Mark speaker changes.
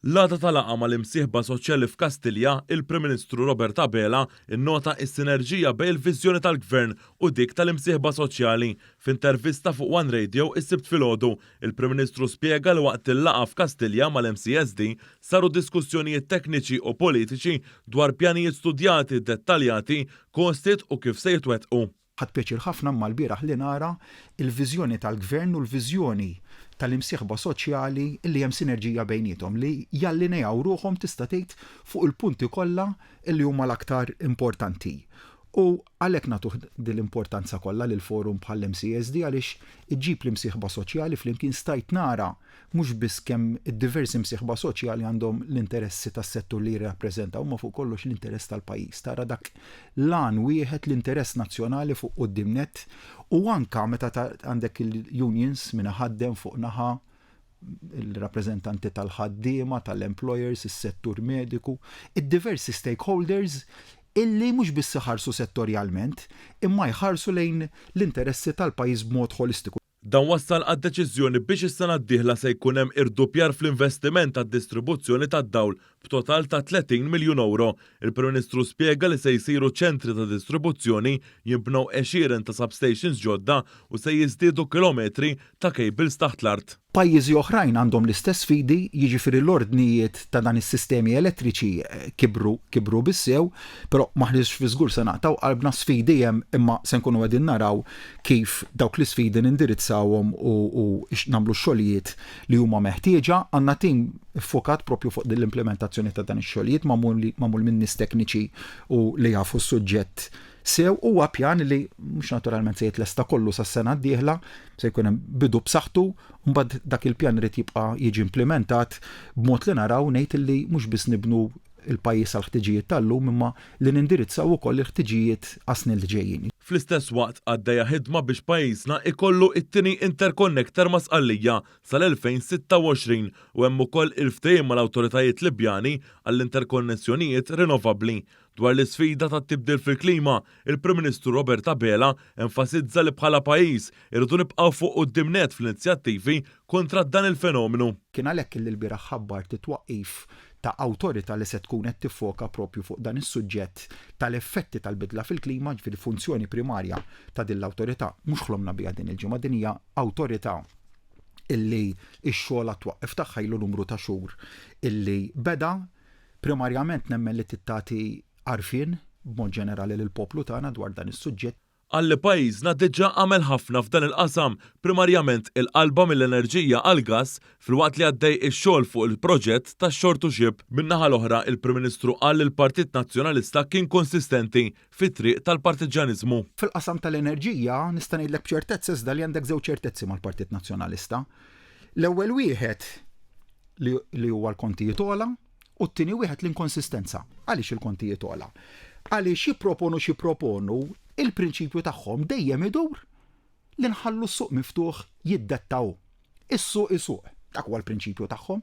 Speaker 1: L-għada tal-laqgħa mal-imsieħba soċjali f'Kastilja, il-Prim Ministru Robert Abela innota s-sinerġija bejn il-viżjoni tal-Gvern u dik tal-imsieħba soċjali. F'intervista fuq One Radio is-Sibt filgħodu, il-Prim Ministru spjega li waqt il-laqgħa f'Kastilja mal-MCSD saru diskussjonijiet tekniċi u politiċi dwar pjanijiet studjati dettaljati, kostit u kif se jitwettqu.
Speaker 2: Ħadd pjaċir ħafna mal-bieraħ li nara il-viżjoni tal-Gvern u l-viżjoni tal-imsieħba soċjali li hemm sinerġija bejniethom li jallinejaw ruhom tista' tgħid fuq il-punti kollha li huma l-aktar importanti. U għalhekk nagħtuh din l-importanza kollha lil forum bħall-MCSD għaliex iġġib l-imsieħba soċjali flimkien stajt nara mhux biss kemm id-diversi imsieħba soċjali għandhom l-interessi tas-settur li jirrappreżentaw ma fuq kollox l-interess tal-pajjiż. Tara dak lan wieħed l-interess nazzjonali fuq quddiem nett u anke meta għandek il-unions minn ħaddem fuq naħa il-rappreżentanti tal-ħaddiema, tal-employers, is-settur mediku, id-diversi stakeholders illi mhux biss iħarsu settorjalment, imma jħarsu lejn l-interessi tal-pajjiż b'mod holistiku.
Speaker 1: Dan wassal għad-deċiżjoni biex is-sena d-dieħla se jkun hemm irdupjar fl-investiment tad-distribuzzjoni tad-dawl b'total ta' 30 miljun euro. Il-Prim Ministru spjega li se jsiru ċentri ta' distribuzzjoni jinbnew għexieren ta' substations ġodda u se jiżdiedu kilometri ta' cables taħt l-art.
Speaker 2: Pajjiżi oħrajn għandhom l-istess sfidi, jiġifieri l-ordnijiet ta' dan is-sistemi elettriċi kibru bissew, però maħniex fi żgur se naqtaw qalbna sfidi hemm imma se nkunu qegħdin naraw kif dawk l-isfidi nindirizzawhom u nagħmlu x-xogħlijiet li huma meħtieġa. Għandna tim iffokat propju fuq l-implementazzjoni ta' dan ix-xogħlijiet magħmul minn nies tekniċi u li jafu s-suġġett sew huwa pjan li mhux naturalment se jitlesta kollu sas-sena d-dieħla, se jkun hemm bidu b'saħħtu, mbagħad dak il-pjan irid jibqa' jiġi implementat b'mod li naraw ngħid li mhux biss nibnu il-pajjiż għal ħtiġijiet tal-lum imma li nindirizzaw ukoll il-ħtiġijiet għas-snin li ġejjin.
Speaker 1: Fl-istess waqt għaddejja ħidma biex pajjiżna ikollu it-tieni interconnector ma' Sqallija sal-2026 u hemm ukoll il-ftehim mal-awtoritajiet Libjani għall-interkonnessjonijiet rinnovabbli. Dwar l-isfida tat-tibdil fil-klima, il-Prim Ministru Robert Abela enfasizza li bħala pajjiż irridu nibqgħu fuq quddiem nett fl-inizjattivi kontra dan il-fenomenu.
Speaker 2: Kien għalhekk li l-bieraħ ħabbar titwaqqif ta' awtorità li se tkun qed tiffoka propju fuq dan is-suġġett tal-effetti tal-bidla fil-klima, ġifieri funzjoni primarja ta' din l-awtorità mhux ħlomna biha din il-ġimgħa, din hija awtorità illi x-xogħol twaqqif tagħha ilu numru ta' xhur illi beda primarjament nemmen li tittati għarfien b'mod ġenerali lill-poplu tagħna dwar dan is-suġġett.
Speaker 1: Għalli pajjiżna diġà għamel ħafna f'dan il-qasam, primarjament il-qalba mill-enerġija għal gas filwaqt li għaddej ix-xogħol fuq il-proġett tax-shore-to-ship. Min-naħa l-oħra, il-Prim Ministru qal li l-Partit Nazzjonalista kien konsistenti fit-triq tal-partiġaniżmu.
Speaker 2: Fil-qasam tal-enerġija nista' ngħidlek b'ċertezza iżda li għandek żewġ ċertezzi mal-Partit Nazzjonalista. L-ewwel wieħed li huwa l-kontijiet ogħla u t-tieni wieħed l-inkonsistenza. Għaliex il-kontijiet ogħla? Għaliex jipproponu il-prinċipju tagħhom dejjem idur li nħallu s-suq miftuħ jiddettaw. Is-suq isuq. Dak huwa l-prinċipju tagħhom.